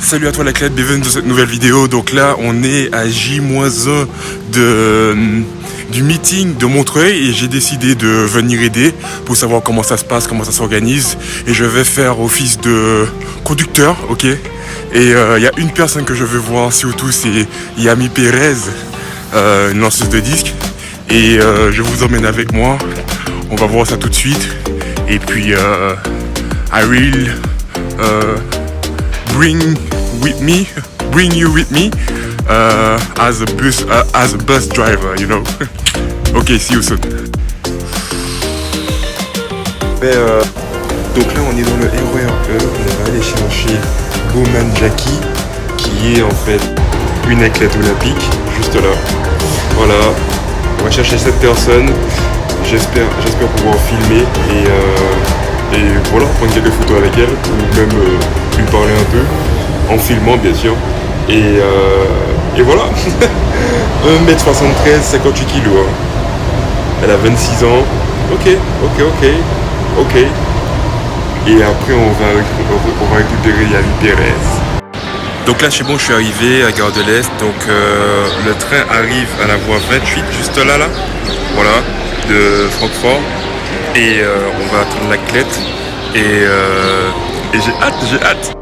Salut à toi l'athlète, bienvenue dans cette nouvelle vidéo. Donc là on est à J-1 du meeting de Montreuil et j'ai décidé de venir aider pour savoir comment ça se passe, comment ça s'organise. Et je vais faire office de conducteur, ok. Et il y a une personne que je veux voir surtout, c'est Yami Perez, une lanceuse de disques. Et je vous emmène avec moi, on va voir ça tout de suite. Et puis I will bring you with me as a bus driver, you know. Okay, see you soon. Donc là on est dans le RER E, on va aller chercher Bowman Jackie, qui est en fait une athlète olympique, juste là. Voilà, on va chercher cette personne, j'espère pouvoir filmer et voilà, prendre quelques photos avec elle, ou même lui parler un peu, en filmant bien sûr. Et voilà, 1m73, 58 kg. Hein. Elle a 26 ans. Ok. Et après on va récupérer Yami Perez. Donc là c'est bon, je suis arrivé à Gare de l'Est. Donc le train arrive à la voie 28, juste là. Voilà, de Francfort. Et on va attendre l'athlète. Et j'ai hâte.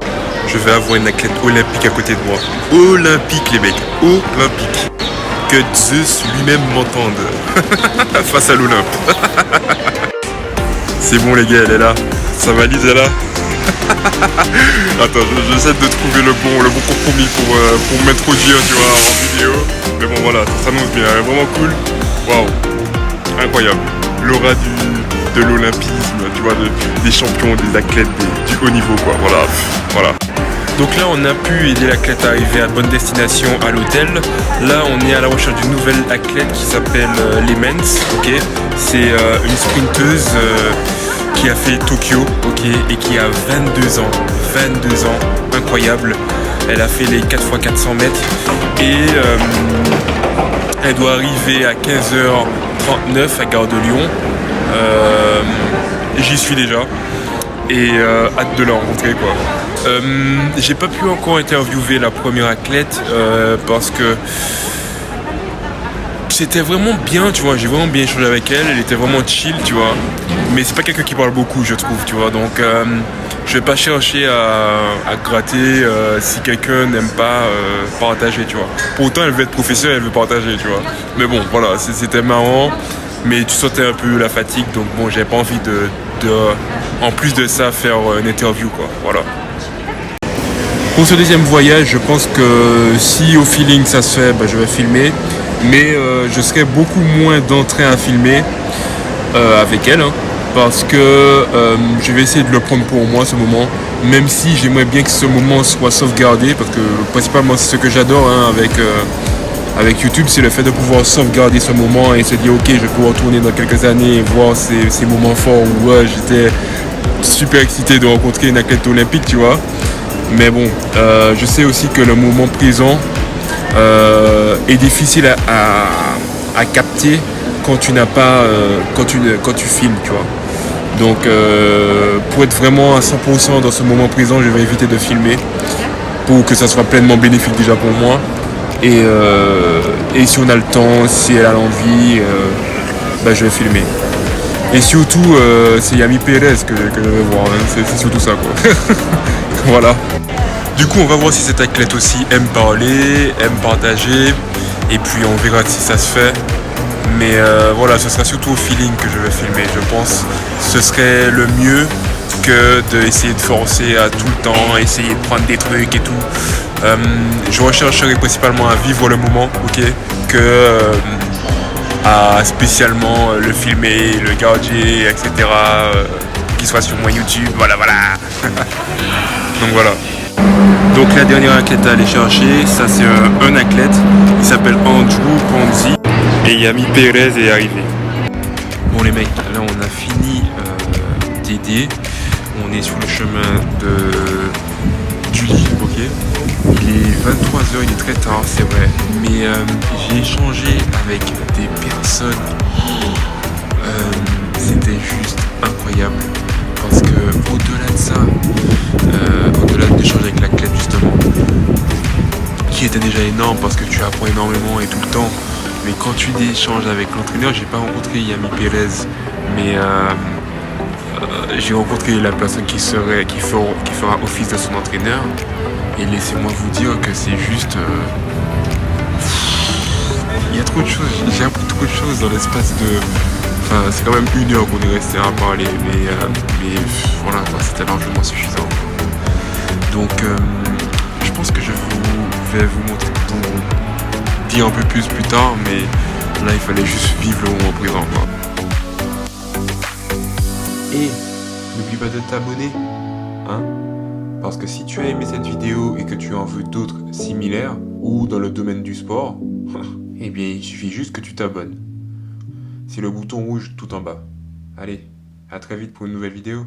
Je vais avoir une athlète olympique à côté de moi. Olympique les mecs, olympique. Que Zeus lui-même m'entende. Face à l'Olympe. C'est bon les gars, elle est là. Ça valise, elle est là. Attends, j'essaie de trouver le bon compromis pour m'introduire, tu vois, en vidéo. Mais bon voilà, ça s'annonce bien, elle est vraiment cool. Waouh, incroyable. L'aura de l'olympisme, tu vois, des champions, des athlètes du haut niveau, quoi. Voilà. Donc là, on a pu aider l'athlète à arriver à bonne destination à l'hôtel. Là, on est à la recherche d'une nouvelle athlète qui s'appelle Lemens, ok. C'est une sprinteuse qui a fait Tokyo, ok, et qui a 22 ans, incroyable. Elle a fait les 4x400 mètres et elle doit arriver à 15h39 à Gare de Lyon. J'y suis déjà et hâte de la rencontrer, quoi. J'ai pas pu encore interviewer la première athlète parce que c'était vraiment bien, tu vois, j'ai vraiment bien échangé avec elle était vraiment chill, tu vois, mais c'est pas quelqu'un qui parle beaucoup, je trouve, tu vois, donc je vais pas chercher à gratter si quelqu'un n'aime pas partager, tu vois. Pourtant elle veut être professeure, elle veut partager, tu vois, mais bon, voilà, c'était marrant, mais tu sentais un peu la fatigue, donc bon, j'avais pas envie de en plus de ça faire une interview, quoi, voilà. Pour ce deuxième voyage, je pense que si au feeling ça se fait, je vais filmer. Mais je serai beaucoup moins d'entrain à filmer avec elle. Hein, parce que je vais essayer de le prendre pour moi ce moment. Même si j'aimerais bien que ce moment soit sauvegardé. Parce que principalement c'est ce que j'adore avec YouTube. C'est le fait de pouvoir sauvegarder ce moment et se dire ok, je vais pouvoir retourner dans quelques années et voir ces moments forts où j'étais super excité de rencontrer une athlète olympique, tu vois. Mais bon, je sais aussi que le moment présent est difficile à capter quand tu n'as pas, quand tu filmes, tu vois. Donc, pour être vraiment à 100% dans ce moment présent, je vais éviter de filmer pour que ça soit pleinement bénéfique déjà pour moi. Et si on a le temps, si elle a l'envie, je vais filmer. Et surtout, c'est Yami Perez que je vais voir, hein. C'est surtout ça, quoi. Voilà. Du coup, on va voir si cette athlète aussi aime parler, aime partager, et puis on verra si ça se fait. Mais voilà, ce sera surtout au feeling que je vais filmer, je pense. Ce serait le mieux que d'essayer de forcer à tout le temps, essayer de prendre des trucs et tout. Je rechercherai principalement à vivre le moment, ok, que à spécialement le filmer, le garder, etc. Qu'il soit sur mon YouTube, voilà. Donc voilà. Donc la dernière athlète à aller chercher, ça c'est un athlète, il s'appelle Andrew Ponzi et Yami Perez est arrivé. Bon les mecs, là on a fini d'aider, on est sur le chemin du lit, ok. Il est 23h, il est très tard, c'est vrai, mais j'ai échangé avec des personnes, c'était juste incroyable. Parce que au-delà de ça, au-delà d'échanger avec l'athlète justement, était déjà énorme parce que tu apprends énormément et tout le temps. Mais quand tu échanges avec l'entraîneur, j'ai pas rencontré Yami Pérez, mais j'ai rencontré la personne qui fera office de son entraîneur. Et laissez-moi vous dire que c'est juste... il y a trop de choses, j'ai appris trop de choses dans l'espace de... Enfin, c'est quand même 1 heure qu'on est resté à parler, mais voilà, c'était largement suffisant. Donc, je pense que vais vous montrer dire un peu plus tard, mais là, il fallait juste vivre le moment présent, quoi. Et n'oublie pas de t'abonner, hein, parce que si tu as aimé cette vidéo et que tu en veux d'autres similaires ou dans le domaine du sport, eh bien, il suffit juste que tu t'abonnes. C'est le bouton rouge tout en bas. Allez, à très vite pour une nouvelle vidéo.